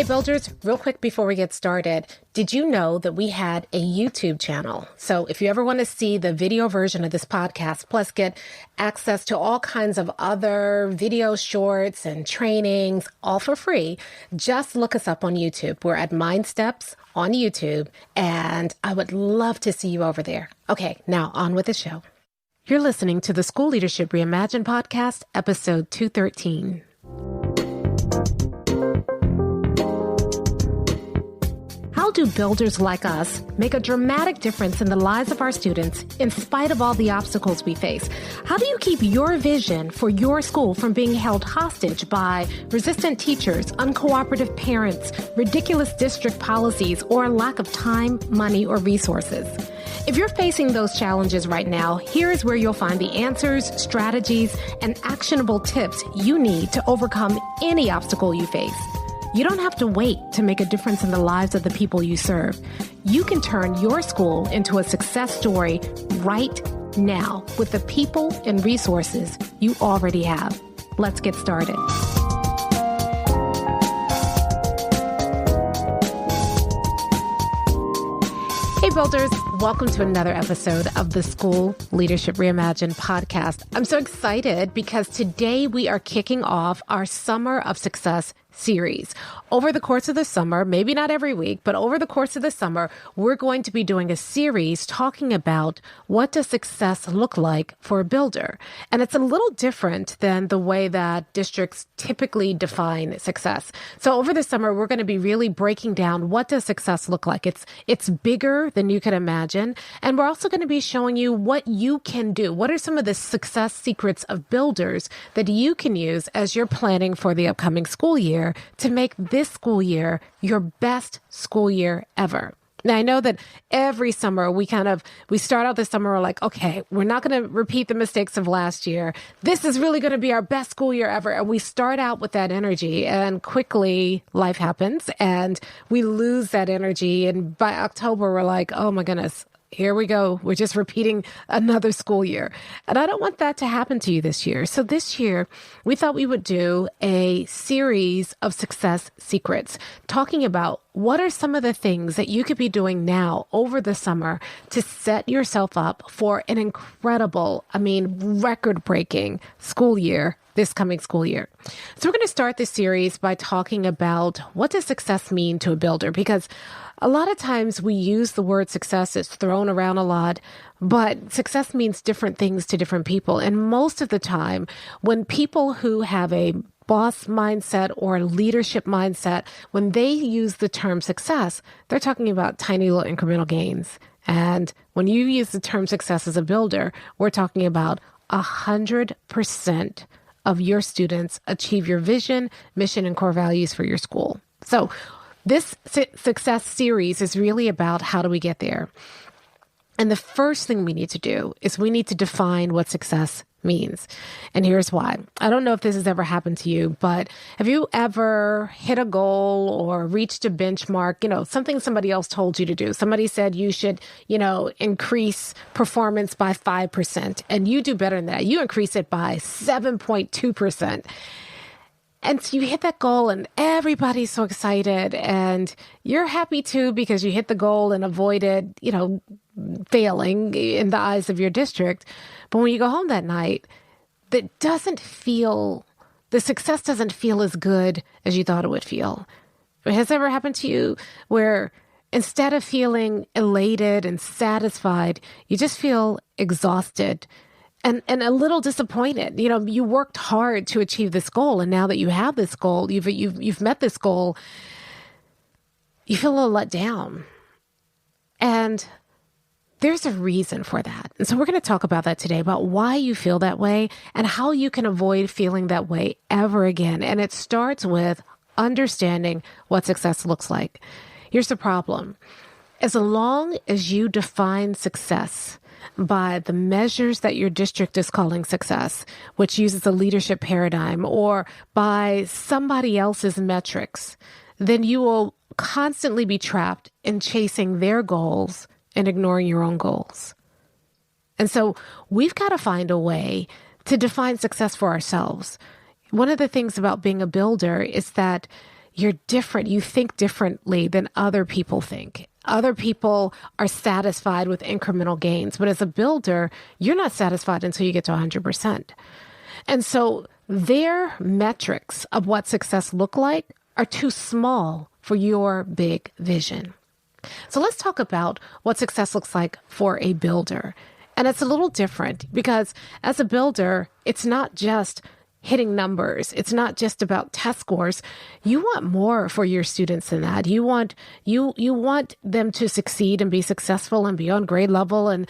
Hey builders, real quick before we get started, did you know that we had a YouTube channel? So if you ever want to see the video version of this podcast, plus get access to all kinds of other video shorts and trainings, all for free, just look us up on YouTube. We're at Mind Steps on YouTube, and I would love to see you over there. Okay, now on with the show. You're listening to the School Leadership Reimagined podcast, episode 213. How do builders like us make a dramatic difference in the lives of our students in spite of all the obstacles we face? How do you keep your vision for your school from being held hostage by resistant teachers, uncooperative parents, ridiculous district policies, or a lack of time, money, or resources? If you're facing those challenges right now, here's where you'll find the answers, strategies, and actionable tips you need to overcome any obstacle you face. You don't have to wait to make a difference in the lives of the people you serve. You can turn your school into a success story right now with the people and resources you already have. Let's get started. Hey builders, welcome to another episode of the School Leadership Reimagined podcast. I'm so excited because today we are kicking off our Summer of Success series. Over the course of the summer, maybe not every week, but over the course of the summer, we're going to be doing a series talking about what does success look like for a builder. And it's a little different than the way that districts typically define success. So over the summer, we're going to be really breaking down what does success look like. It's bigger than you can imagine. And we're also going to be showing you what you can do. What are some of the success secrets of builders that you can use as you're planning for the upcoming school year to make this school year your best school year ever. Now, I know that every summer we start out this summer, we're like, okay, we're not going to repeat the mistakes of last year. This is really going to be our best school year ever. And we start out with that energy and quickly life happens and we lose that energy. And by October, we're like, oh my goodness, here we go. We're just repeating another school year. And I don't want that to happen to you this year. So this year, we thought we would do a series of success secrets, talking about what are some of the things that you could be doing now over the summer to set yourself up for an incredible, record-breaking school year this coming school year. So we're going to start this series by talking about what does success mean to a builder, because a lot of times we use the word success, it's thrown around a lot, but success means different things to different people. And most of the time, when people who have a boss mindset or leadership mindset, when they use the term success, they're talking about tiny little incremental gains. And when you use the term success as a builder, we're talking about 100% of your students achieve your vision, mission, and core values for your school. So this success series is really about how do we get there. And the first thing we need to do is we need to define what success means. And here's why. I don't know if this has ever happened to you, but have you ever hit a goal or reached a benchmark, something somebody else told you to do? Somebody said you should, increase performance by 5%, and you do better than that. You increase it by 7.2%. And so you hit that goal and everybody's so excited and you're happy too because you hit the goal and avoided, failing in the eyes of your district. But when you go home that night, the success doesn't feel as good as you thought it would feel. Has it ever happened to you where instead of feeling elated and satisfied, you just feel exhausted and a little disappointed? You worked hard to achieve this goal, and now that you have this goal, you've met this goal, you feel a little let down. And there's a reason for that. And so we're going to talk about that today, about why you feel that way and how you can avoid feeling that way ever again. And it starts with understanding what success looks like. Here's the problem. As long as you define success by the measures that your district is calling success, which uses a leadership paradigm, or by somebody else's metrics, then you will constantly be trapped in chasing their goals and ignoring your own goals. And so we've got to find a way to define success for ourselves. One of the things about being a builder is that you're different. You think differently than other people think. Other people are satisfied with incremental gains. But as a builder, you're not satisfied until you get to 100%. And so their metrics of what success look like are too small for your big vision. So let's talk about what success looks like for a builder. And it's a little different because as a builder, it's not just hitting numbers. It's not just about test scores. You want more for your students than that. You want them to succeed and be successful and be on grade level and,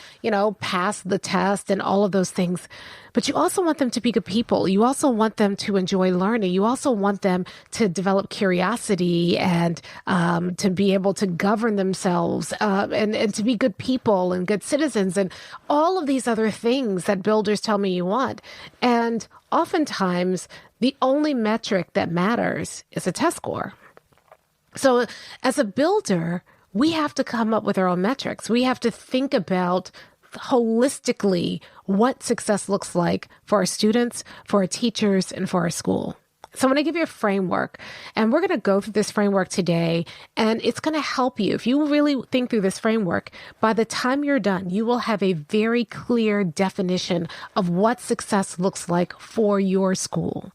pass the test and all of those things. But you also want them to be good people. You also want them to enjoy learning. You also want them to develop curiosity and to be able to govern themselves and to be good people and good citizens and all of these other things that builders tell me you want. And oftentimes, the only metric that matters is a test score. So as a builder, we have to come up with our own metrics. We have to think about holistically what success looks like for our students, for our teachers, and for our school. So I'm going to give you a framework, and we're going to go through this framework today, and it's going to help you. If you really think through this framework, by the time you're done, you will have a very clear definition of what success looks like for your school.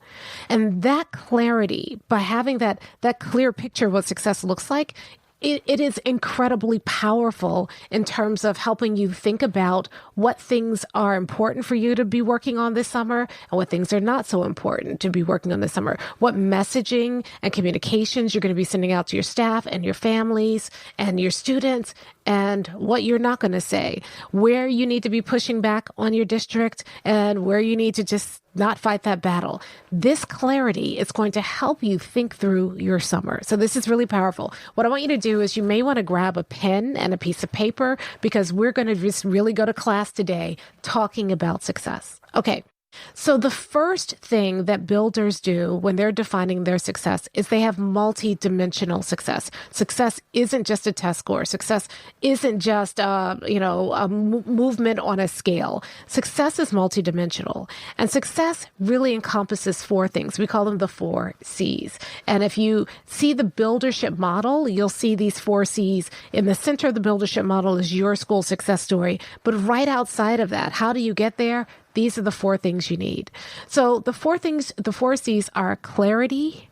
And that clarity, by having that clear picture of what success looks like, it is incredibly powerful in terms of helping you think about what things are important for you to be working on this summer and what things are not so important to be working on this summer. What messaging and communications you're going to be sending out to your staff and your families and your students, and what you're not going to say, where you need to be pushing back on your district and where you need to just not fight that battle. This clarity is going to help you think through your summer. So this is really powerful. What I want you to do is you may want to grab a pen and a piece of paper because we're going to just really go to class today talking about success. Okay. So the first thing that builders do when they're defining their success is they have multi-dimensional success. Success isn't just a test score. Success isn't just a movement on a scale. Success is multi-dimensional. And success really encompasses four things. We call them the 4 C's. And if you see the Buildership model, you'll see these 4 C's. In the center of the Buildership model is your school success story. But right outside of that, how do you get there? These are the 4 things you need. So the 4 C's are clarity,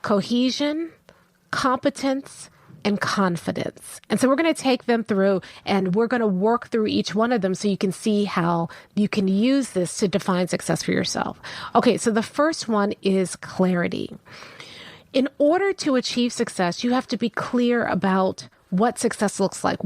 cohesion, competence, and confidence. And so we're going to take them through and we're going to work through each one of them so you can see how you can use this to define success for yourself. Okay, so the first one is clarity. In order to achieve success, you have to be clear about what success looks like.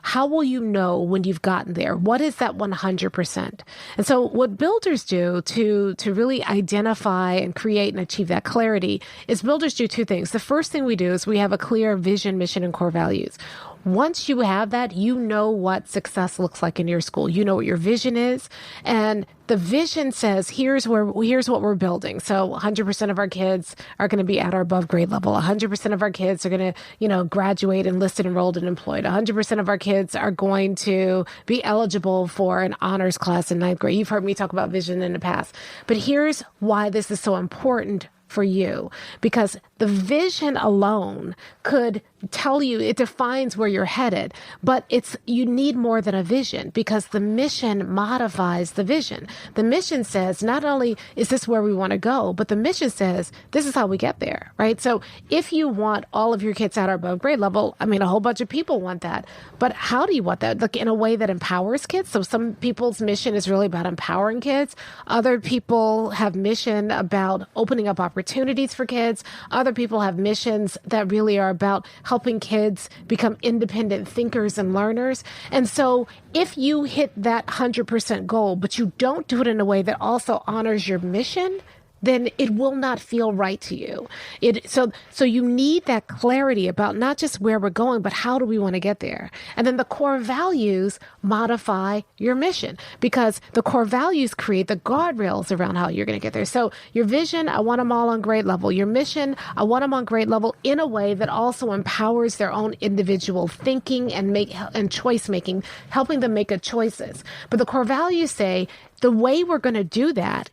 How will you know when you've gotten there? What is that 100%? And so what builders do to really identify and create and achieve that clarity is builders do 2 things. The first thing we do is we have a clear vision, mission, and core values. Once you have that, you know what success looks like in your school. You know what your vision is. And the vision says, here's what we're building. So 100% of our kids are going to be at or above grade level. 100% of our kids are going to, graduate, enlisted, enrolled, and employed. 100% of our kids are going to be eligible for an honors class in 9th grade. You've heard me talk about vision in the past. But here's why this is so important for you, because the vision alone could tell you, it defines where you're headed, but you need more than a vision because the mission modifies the vision. The mission says, not only is this where we want to go, but the mission says, this is how we get there, right? So if you want all of your kids at or above grade level, a whole bunch of people want that, but how do you want that? Like in a way that empowers kids. So some people's mission is really about empowering kids. Other people have mission about opening up opportunities for kids. Other people have missions that really are about helping kids become independent thinkers and learners. And so if you hit that 100% goal, but you don't do it in a way that also honors your mission, then it will not feel right to you. So you need that clarity about not just where we're going, but how do we want to get there? And then the core values modify your mission because the core values create the guardrails around how you're going to get there. So your vision, I want them all on grade level. Your mission, I want them on grade level in a way that also empowers their own individual thinking and choice making, helping them make good choices. But the core values say the way we're going to do that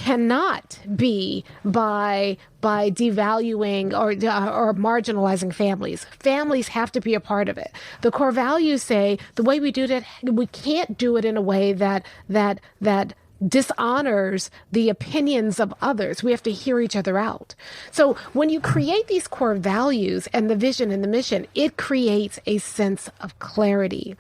cannot be by devaluing or marginalizing families. Families have to be a part of it. The core values say the way we do that, we can't do it in a way that dishonors the opinions of others. We have to hear each other out. So when you create these core values and the vision and the mission, it creates a sense of clarity,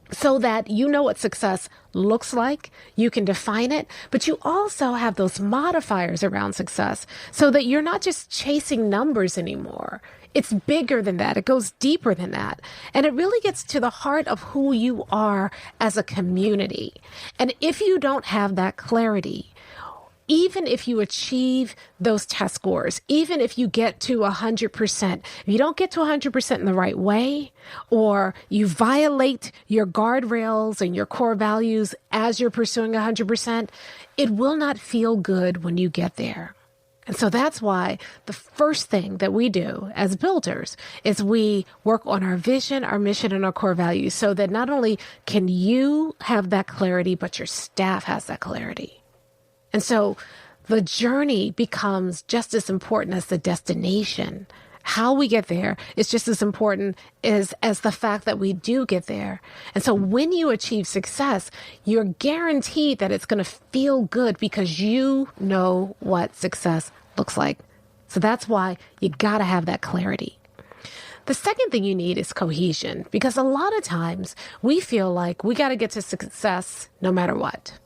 so that you know what success looks like, you can define it, but you also have those modifiers around success so that you're not just chasing numbers anymore. It's bigger than that. It goes deeper than that. And it really gets to the heart of who you are as a community. And if you don't have that clarity, even if you achieve those test scores, even if you get to 100%, if you don't get to 100% in the right way, or you violate your guardrails and your core values as you're pursuing 100%, it will not feel good when you get there. And so that's why the first thing that we do as builders is we work on our vision, our mission, and our core values so that not only can you have that clarity, but your staff has that clarity. And so the journey becomes just as important as the destination. How we get there is just as important as the fact that we do get there. And so when you achieve success, you're guaranteed that it's going to feel good because you know what success looks like. So that's why you got to have that clarity. The second thing you need is cohesion, because a lot of times we feel like we got to get to success no matter what.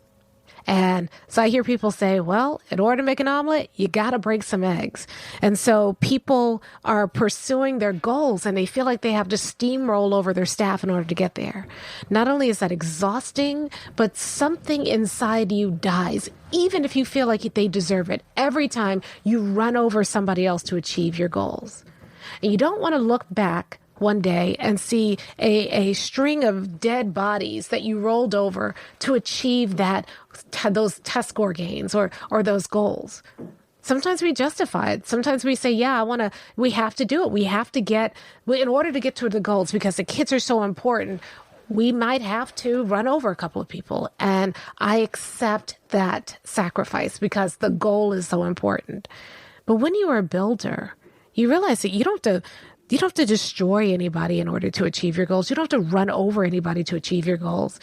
And so I hear people say, well, in order to make an omelet, you got to break some eggs. And so people are pursuing their goals and they feel like they have to steamroll over their staff in order to get there. Not only is that exhausting, but something inside you dies, even if you feel like they deserve it, every time you run over somebody else to achieve your goals. And you don't want to look back one day and see a string of dead bodies that you rolled over to achieve those test score gains or those goals. Sometimes we justify it. Sometimes we say, yeah, we have to do it. We have to in order to get to the goals, because the kids are so important, we might have to run over a couple of people. And I accept that sacrifice because the goal is so important. But when you are a builder, you realize that you don't have to destroy anybody in order to achieve your goals. You don't have to run over anybody to achieve your goals.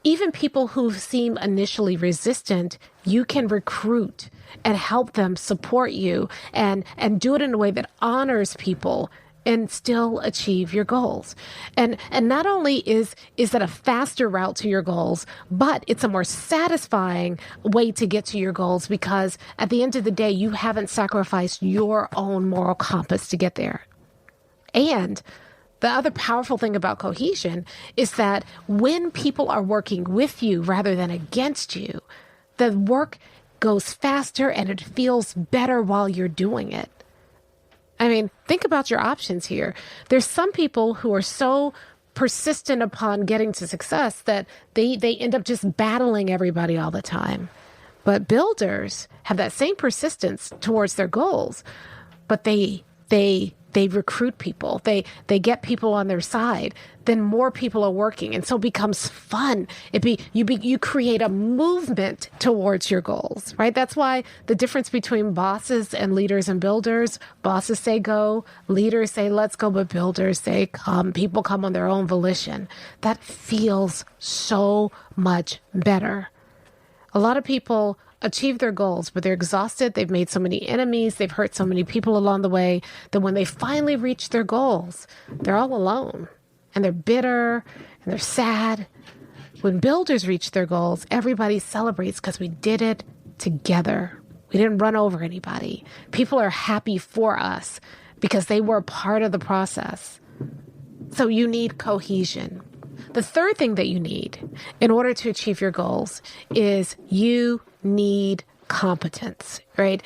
Even people who seem initially resistant, you can recruit and help them support you and do it in a way that honors people and still achieve your goals. And not only is that a faster route to your goals, but it's a more satisfying way to get to your goals, because at the end of the day, you haven't sacrificed your own moral compass to get there. And the other powerful thing about cohesion is that when people are working with you rather than against you, the work goes faster and it feels better while you're doing it. I mean, think about your options here. There's some people who are so persistent upon getting to success that they end up just battling everybody all the time. But builders have that same persistence towards their goals, but they recruit people. They get people on their side. Then more people are working, and so it becomes fun. You create a movement towards your goals, right? That's why the difference between bosses and leaders and builders: bosses say go, leaders say let's go, but builders say come. People come on their own volition. That feels so much better. A lot of people achieve their goals, but they're exhausted. They've made so many enemies. They've hurt so many people along the way that when they finally reach their goals, they're all alone and they're bitter and they're sad. When builders reach their goals, everybody celebrates because we did it together. We didn't run over anybody. People are happy for us because they were part of the process. So you need cohesion. The third thing that you need in order to achieve your goals is you need competence, right?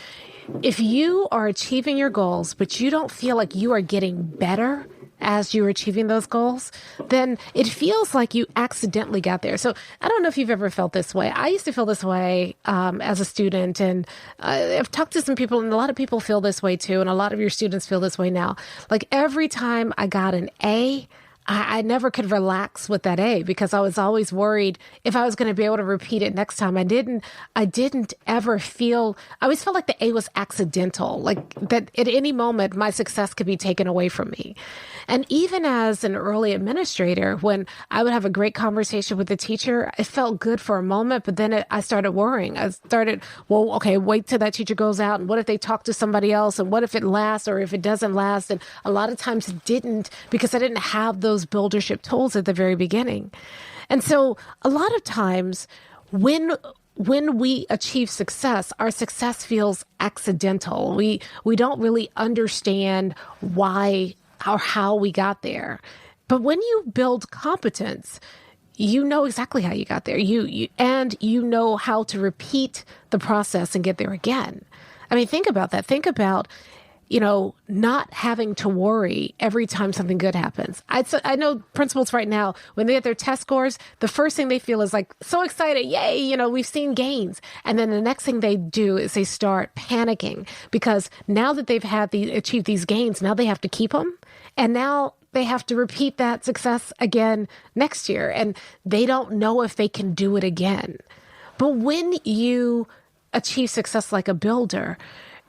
If you are achieving your goals, but you don't feel like you are getting better as you're achieving those goals, then it feels like you accidentally got there. So I don't know if you've ever felt this way. I used to feel this way as a student, and I've talked to some people, and a lot of people feel this way too, and a lot of your students feel this way now. Like every time I got an A, I never could relax with that A because I was always worried if I was going to be able to repeat it next time. I didn't ever feel, I always felt like the A was accidental, like that at any moment my success could be taken away from me. And even as an early administrator, when I would have a great conversation with the teacher, it felt good for a moment, but then I started worrying. I started, well, okay, wait till that teacher goes out. And what if they talk to somebody else? And what if it lasts or if it doesn't last? And a lot of times it didn't because I didn't have those buildership tools at the very beginning. And so a lot of times when we achieve success, our success feels accidental. We don't really understand why or how we got there. But when you build competence, you know exactly how you got there. You know how to repeat the process and get there again. I mean, think about that. Think about, not having to worry every time something good happens. I know principals right now, when they get their test scores, the first thing they feel is like, so excited. Yay. We've seen gains. And then the next thing they do is they start panicking because now that they've achieved these gains, now they have to keep them. And now they have to repeat that success again next year. And they don't know if they can do it again. But when you achieve success like a builder,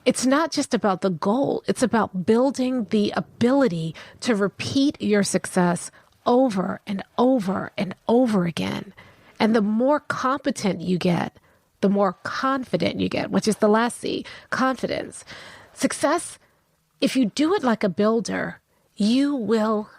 it's not just about the goal. It's about building the ability to repeat your success over and over and over again. And the more competent you get, the more confident you get, which is the last C, confidence. Success, if you do it like a builder, you will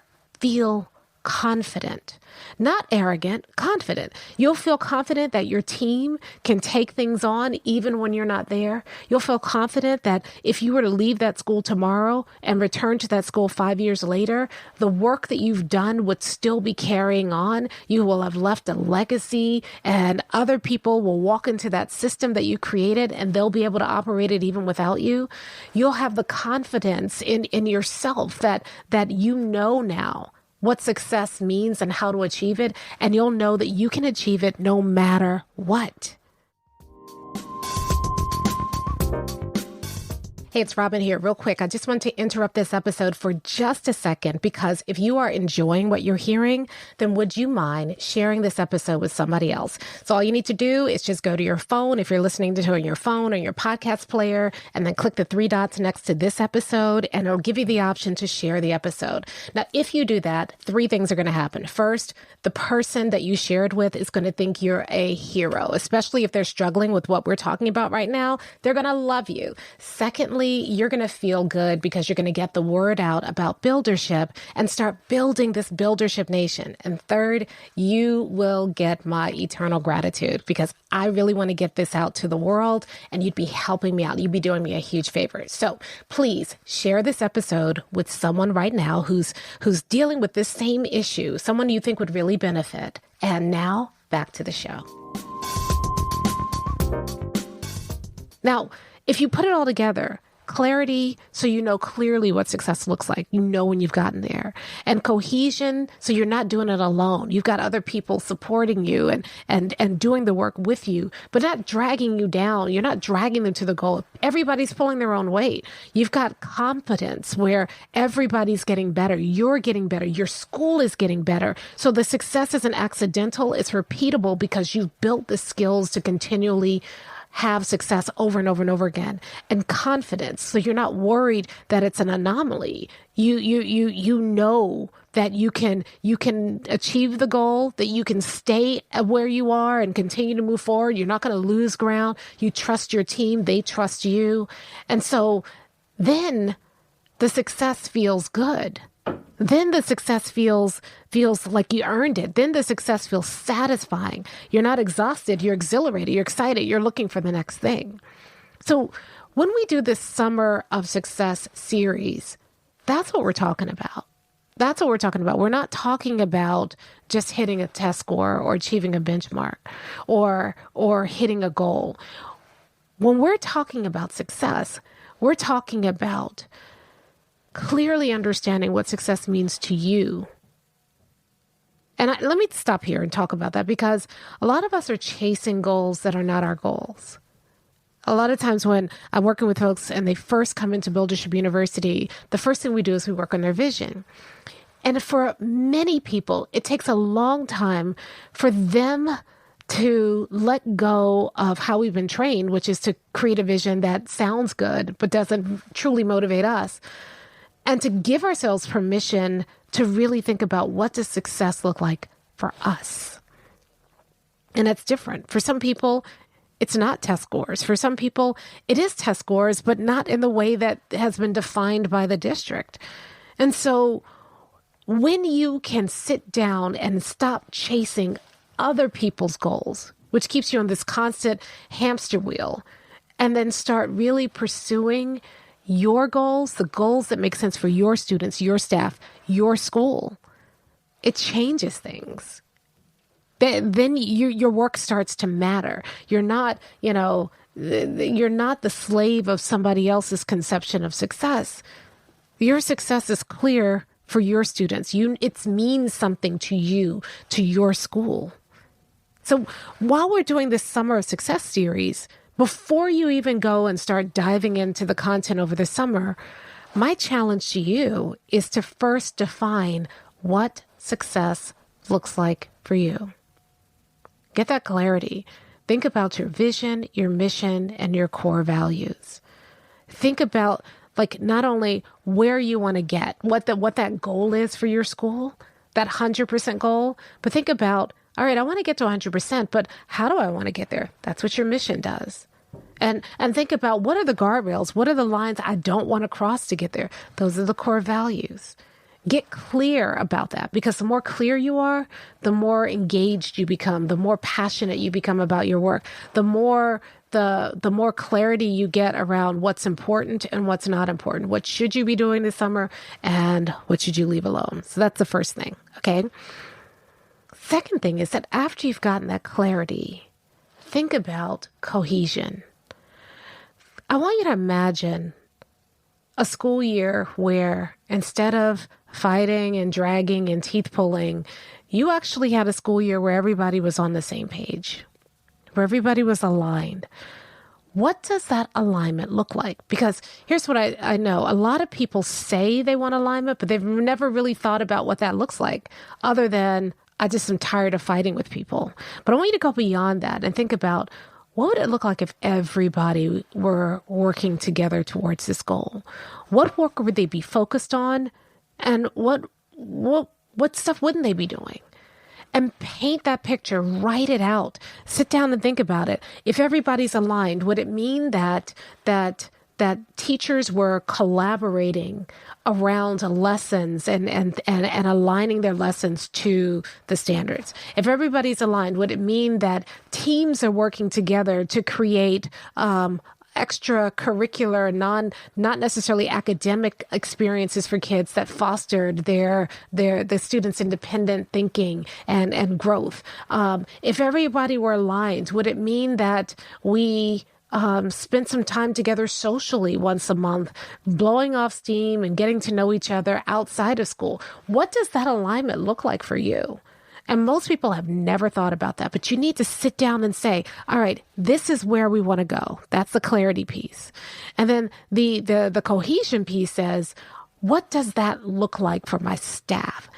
feel confident, not arrogant, confident. You'll feel confident that your team can take things on even when you're not there. You'll feel confident that if you were to leave that school tomorrow and return to that school 5 years later, the work that you've done would still be carrying on. You will have left a legacy and other people will walk into that system that you created and they'll be able to operate it even without you. You'll have the confidence in yourself that you know now what success means and how to achieve it, and you'll know that you can achieve it no matter what. Hey, it's Robyn here. Real quick, I just want to interrupt this episode for just a second because if you are enjoying what you're hearing, then would you mind sharing this episode with somebody else? So all you need to do is just go to your phone, if you're listening to it on your phone or your podcast player, and then click the 3 dots next to this episode, and it'll give you the option to share the episode. Now, if you do that, 3 things are going to happen. First, the person that you shared with is going to think you're a hero, especially if they're struggling with what we're talking about right now. They're going to love you. Secondly, you're going to feel good because you're going to get the word out about Buildership and start building this Buildership nation. And third, you will get my eternal gratitude because I really want to get this out to the world and you'd be helping me out. You'd be doing me a huge favor. So please share this episode with someone right now who's dealing with this same issue, someone you think would really benefit. And now back to the show. Now, if you put it all together, clarity, so you know clearly what success looks like. You know when you've gotten there. And cohesion, so you're not doing it alone. You've got other people supporting you and doing the work with you, but not dragging you down. You're not dragging them to the goal. Everybody's pulling their own weight. You've got competence where everybody's getting better. You're getting better. Your school is getting better. So the success isn't accidental. It's repeatable because you've built the skills to continually have success over and over and over again, and confidence. So you're not worried that it's an anomaly. You know that you can achieve the goal, that you can stay where you are and continue to move forward. You're not going to lose ground. You trust your team. They trust you. And so then the success feels good. Then the success feels like you earned it. Then the success feels satisfying. You're not exhausted. You're exhilarated. You're excited. You're looking for the next thing. So when we do this Summer of Success series, that's what we're talking about. That's what we're talking about. We're not talking about just hitting a test score or achieving a benchmark or hitting a goal. When we're talking about success, we're talking about clearly understanding what success means to you. And let me stop here and talk about that because a lot of us are chasing goals that are not our goals. A lot of times when I'm working with folks and they first come into Buildership University, the first thing we do is we work on their vision. And for many people, it takes a long time for them to let go of how we've been trained, which is to create a vision that sounds good, but doesn't truly motivate us. And to give ourselves permission to really think about, what does success look like for us? And that's different. For some people, it's not test scores. For some people, it is test scores, but not in the way that has been defined by the district. And so when you can sit down and stop chasing other people's goals, which keeps you on this constant hamster wheel, and then start really pursuing your goals, the goals that make sense for your students, your staff, your school, it changes things. Then your work starts to matter. You're not, you're not the slave of somebody else's conception of success. Your success is clear for your students. It means something to you, to your school. So while we're doing this Summer of Success series, before you even go and start diving into the content over the summer, my challenge to you is to first define what success looks like for you. Get that clarity. Think about your vision, your mission, and your core values. Think about not only where you want to get, what that goal is for your school, that 100% goal, but think about, all right, I want to get to 100%, but how do I want to get there? That's what your mission does. And think about, what are the guardrails? What are the lines I don't want to cross to get there? Those are the core values. Get clear about that, because the more clear you are, the more engaged you become, the more passionate you become about your work, the more clarity you get around what's important and what's not important. What should you be doing this summer and what should you leave alone? So that's the first thing, okay? Second thing is that after you've gotten that clarity, think about cohesion. I want you to imagine a school year where instead of fighting and dragging and teeth pulling, you actually had a school year where everybody was on the same page, where everybody was aligned. What does that alignment look like? Because here's what I know. A lot of people say they want alignment, but they've never really thought about what that looks like, other than, I just am tired of fighting with people. But I want you to go beyond that and think about, what would it look like if everybody were working together towards this goal? What work would they be focused on? And what stuff wouldn't they be doing? And paint that picture, write it out, sit down and think about it. If everybody's aligned, would it mean that teachers were collaborating around lessons and aligning their lessons to the standards? If everybody's aligned, would it mean that teams are working together to create extracurricular, not necessarily academic experiences for kids that fostered the students' independent thinking and growth? If everybody were aligned, would it mean that we spend some time together socially once a month, blowing off steam and getting to know each other outside of school? What does that alignment look like for you? And most people have never thought about that, but you need to sit down and say, all right, this is where we want to go. That's the clarity piece. And then the cohesion piece says, what does that look like for my staff?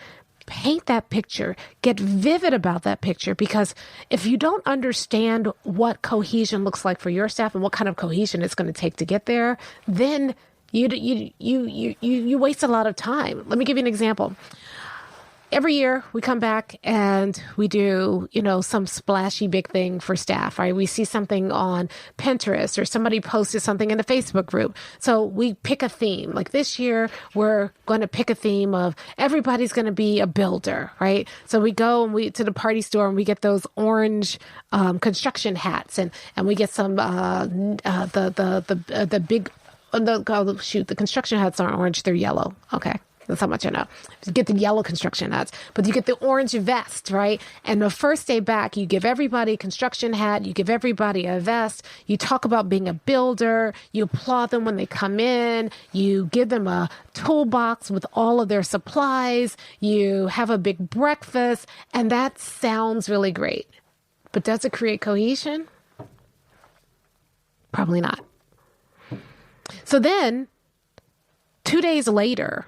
Paint that picture, get vivid about that picture, because if you don't understand what cohesion looks like for your staff and what kind of cohesion it's going to take to get there, then you waste a lot of time. Let me give you an example. Every year we come back and we do, some splashy big thing for staff, right? We see something on Pinterest or somebody posted something in a Facebook group. So we pick a theme. Like this year, we're going to pick a theme of everybody's going to be a builder, right? So we go to the party store and we get those orange construction hats and we get some the construction hats aren't orange, they're yellow. Okay. That's how much I know. You get the yellow construction hats, but you get the orange vest, right? And the first day back, you give everybody a construction hat, you give everybody a vest, you talk about being a builder, you applaud them when they come in, you give them a toolbox with all of their supplies, you have a big breakfast, and that sounds really great. But does it create cohesion? Probably not. So then, 2 days later,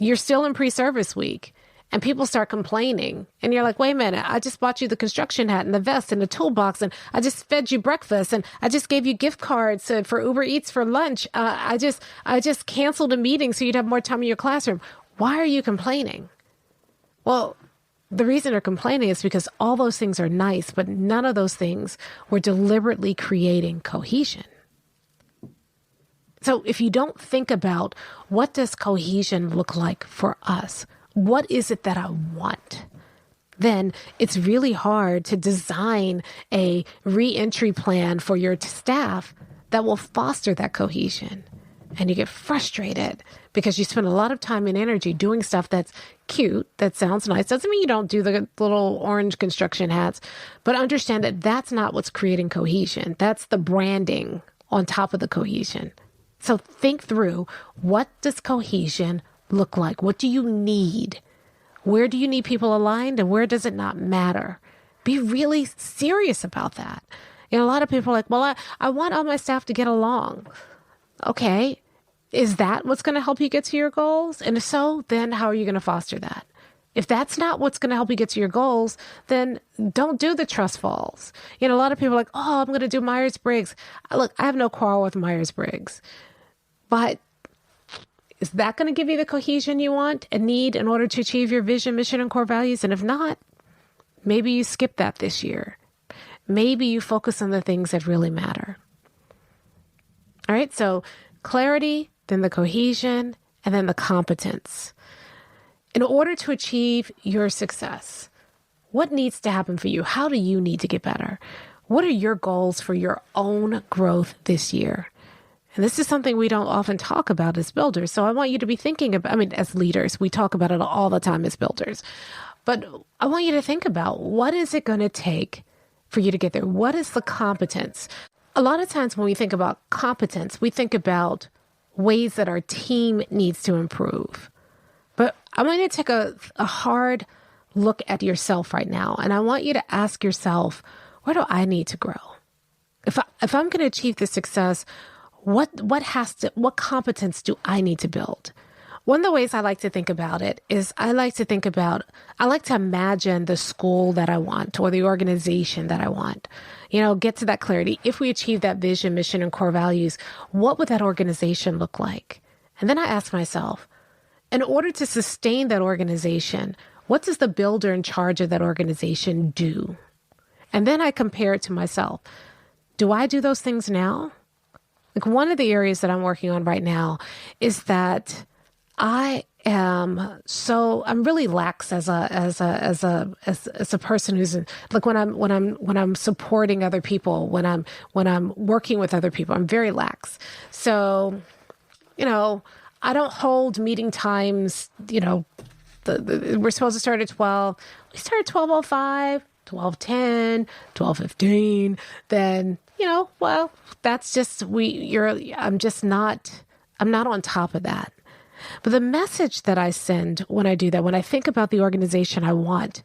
you're still in pre-service week and people start complaining and you're like, wait a minute, I just bought you the construction hat and the vest and the toolbox and I just fed you breakfast and I just gave you gift cards for Uber Eats for lunch. I just canceled a meeting so you'd have more time in your classroom. Why are you complaining? Well, the reason they're complaining is because all those things are nice, but none of those things were deliberately creating cohesion. So if you don't think about what does cohesion look like for us, what is it that I want, then it's really hard to design a re-entry plan for your staff that will foster that cohesion. And you get frustrated because you spend a lot of time and energy doing stuff that's cute, that sounds nice. Doesn't mean you don't do the little orange construction hats, but understand that that's not what's creating cohesion. That's the branding on top of the cohesion. So think through, what does cohesion look like? What do you need? Where do you need people aligned and where does it not matter? Be really serious about that. A lot of people are like, well, I want all my staff to get along. Okay, is that what's going to help you get to your goals? And if so, then how are you going to foster that? If that's not what's going to help you get to your goals, then don't do the trust falls. A lot of people are like, oh, I'm going to do Myers-Briggs. Look, I have no quarrel with Myers-Briggs. But is that going to give you the cohesion you want and need in order to achieve your vision, mission, and core values? And if not, maybe you skip that this year. Maybe you focus on the things that really matter. All right, so clarity, then the cohesion, and then the competence. In order to achieve your success, what needs to happen for you? How do you need to get better? What are your goals for your own growth this year? And this is something we don't often talk about as builders. So I want you to be thinking about, as leaders, we talk about it all the time as builders. But I want you to think about, what is it going to take for you to get there? What is the competence? A lot of times when we think about competence, we think about ways that our team needs to improve. But I want you to take a hard look at yourself right now. And I want you to ask yourself, where do I need to grow? If I'm going to achieve this success, what competence do I need to build? One of the ways I like to think about it is I like to imagine the school that I want or the organization that I want. Get to that clarity. If we achieve that vision, mission, and core values, what would that organization look like? And then I ask myself, in order to sustain that organization, what does the builder in charge of that organization do? And then I compare it to myself. Do I do those things now? Like, one of the areas that I'm working on right now is that I'm really lax as a person who's like, when I'm supporting other people, when I'm working with other people, I'm very lax. So, I don't hold meeting times. We're supposed to start at 12. We start at 12:05, 12:10, 12:15. Then, well, that's just I'm not on top of that. But the message that I send when I do that, when I think about the organization I want,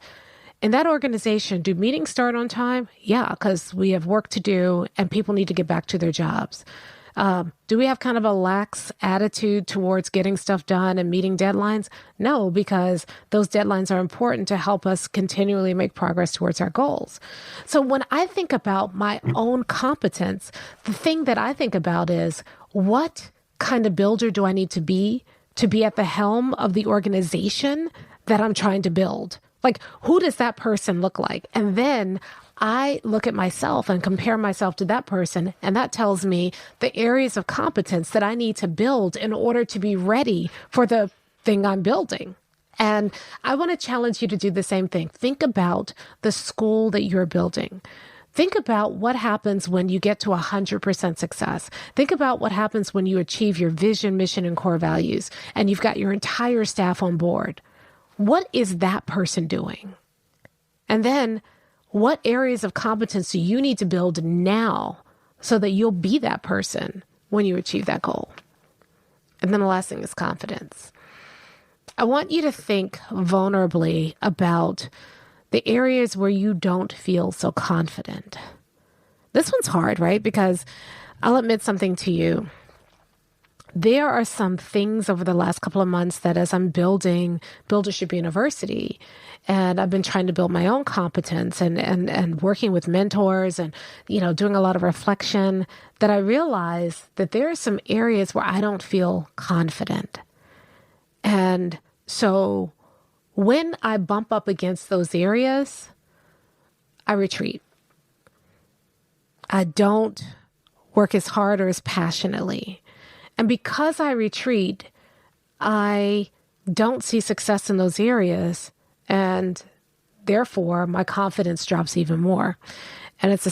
in that organization, do meetings start on time? Yeah, because we have work to do and people need to get back to their jobs. Do we have kind of a lax attitude towards getting stuff done and meeting deadlines? No, because those deadlines are important to help us continually make progress towards our goals. So when I think about my own competence, the thing that I think about is, what kind of builder do I need to be at the helm of the organization that I'm trying to build? Like, who does that person look like? And then I look at myself and compare myself to that person, and that tells me the areas of competence that I need to build in order to be ready for the thing I'm building. And I want to challenge you to do the same thing. Think about the school that you're building. Think about what happens when you get to 100% success. Think about what happens when you achieve your vision, mission, and core values, and you've got your entire staff on board. What is that person doing? And then, what areas of competence do you need to build now so that you'll be that person when you achieve that goal? And then the last thing is confidence. I want you to think vulnerably about the areas where you don't feel so confident. This one's hard, right? Because I'll admit something to you. there are some things over the last couple of months that as I'm building Buildership University, and I've been trying to build my own competence and working with mentors and, doing a lot of reflection, that I realize that there are some areas where I don't feel confident. And so when I bump up against those areas, I retreat. I don't work as hard or as passionately. And because I retreat, I don't see success in those areas, and therefore my confidence drops even more. And it's a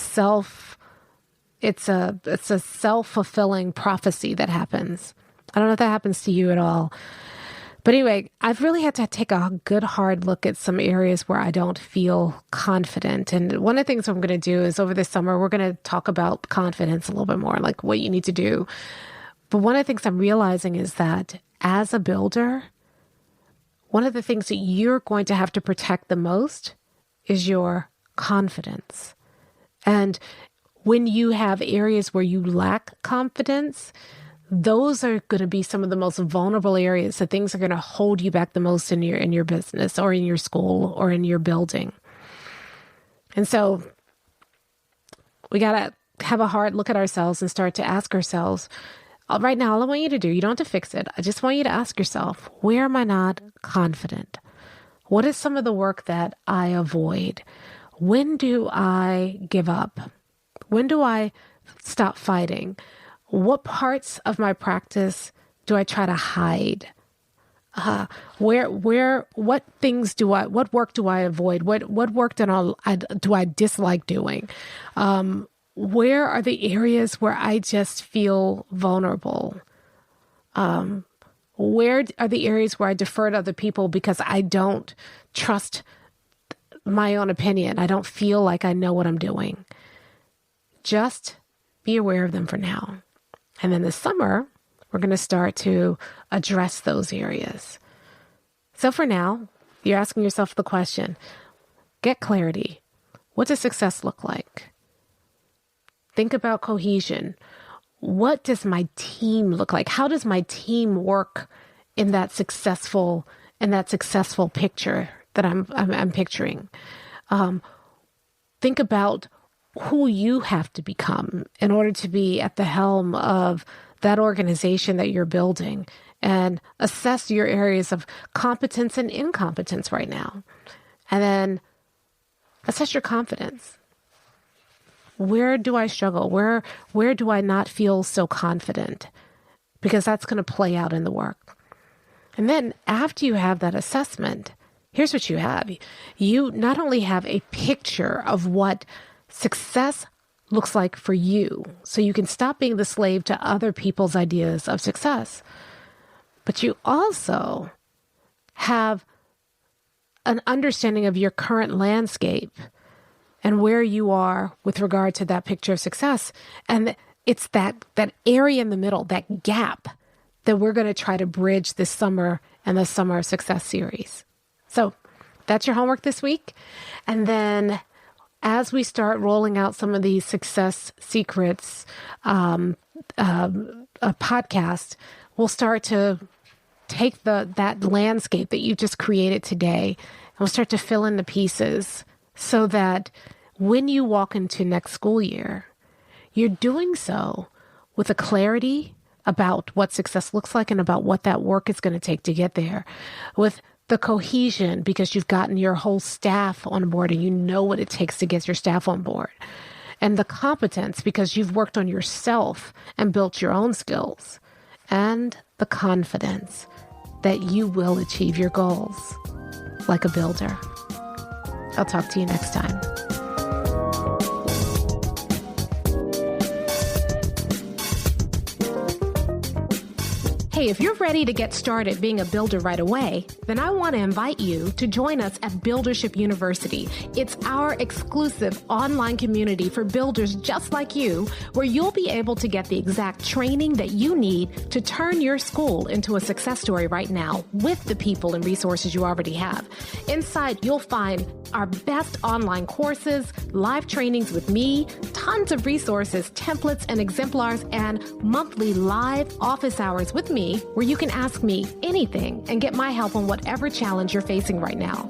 self-fulfilling prophecy that happens. I don't know if that happens to you at all. But anyway, I've really had to take a good hard look at some areas where I don't feel confident. And one of the things I'm going to do is over the summer, we're going to talk about confidence a little bit more, like what you need to do. But one of the things I'm realizing is that as a builder, one of the things that you're going to have to protect the most is your confidence. And when you have areas where you lack confidence, those are going to be some of the most vulnerable areas. The things are going to hold you back the most in your business or in your school or in your building. And so we got to have a hard look at ourselves and start to ask ourselves, right now, all I want you to do, you don't have to fix it. I just want you to ask yourself, where am I not confident? What is some of the work that I avoid? When do I give up? When do I stop fighting? What parts of my practice do I try to hide? What work do I avoid? What work do I dislike doing? Where are the areas where I just feel vulnerable? Where are the areas where I defer to other people because I don't trust my own opinion? I don't feel like I know what I'm doing. Just be aware of them for now. And then this summer, we're going to start to address those areas. So for now, you're asking yourself the question, get clarity. What does success look like? Think about cohesion. What does my team look like? How does my team work in that successful picture that I'm picturing? Think about who you have to become in order to be at the helm of that organization that you're building, and assess your areas of competence and incompetence right now. And then assess your confidence. Where do I struggle? Where do I not feel so confident? Because that's going to play out in the work. And then after you have that assessment, here's what you have. You not only have a picture of what success looks like for you, so you can stop being the slave to other people's ideas of success, but you also have an understanding of your current landscape and where you are with regard to that picture of success. And it's that area in the middle, that gap, that we're going to try to bridge this summer and the Summer of Success series. So that's your homework this week. And then as we start rolling out some of these Success Secrets podcast, we'll start to take that landscape that you just created today, and we'll start to fill in the pieces so that when you walk into next school year, you're doing so with a clarity about what success looks like and about what that work is going to take to get there, with the cohesion because you've gotten your whole staff on board and you know what it takes to get your staff on board, and the competence because you've worked on yourself and built your own skills, and the confidence that you will achieve your goals like a builder. I'll talk to you next time. Hey, if you're ready to get started being a builder right away, then I want to invite you to join us at Buildership University. It's our exclusive online community for builders just like you, where you'll be able to get the exact training that you need to turn your school into a success story right now with the people and resources you already have. Inside, you'll find our best online courses, live trainings with me, tons of resources, templates, and exemplars, and monthly live office hours with me, where you can ask me anything and get my help on whatever challenge you're facing right now.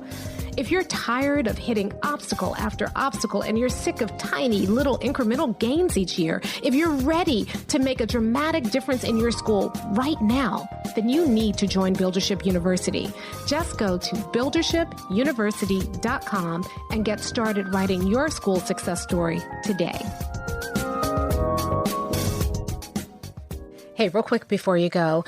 If you're tired of hitting obstacle after obstacle and you're sick of tiny little incremental gains each year, if you're ready to make a dramatic difference in your school right now, then you need to join Buildership University. Just go to buildershipuniversity.com and get started writing your school success story today. Hey, real quick before you go,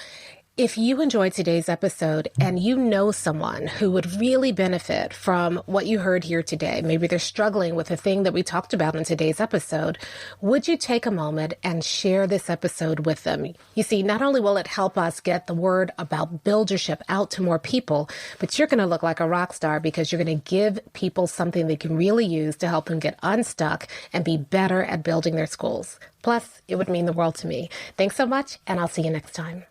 if you enjoyed today's episode and you know someone who would really benefit from what you heard here today, maybe they're struggling with the thing that we talked about in today's episode, would you take a moment and share this episode with them? You see, not only will it help us get the word about Buildership out to more people, but you're going to look like a rock star because you're going to give people something they can really use to help them get unstuck and be better at building their schools. Plus, it would mean the world to me. Thanks so much, and I'll see you next time.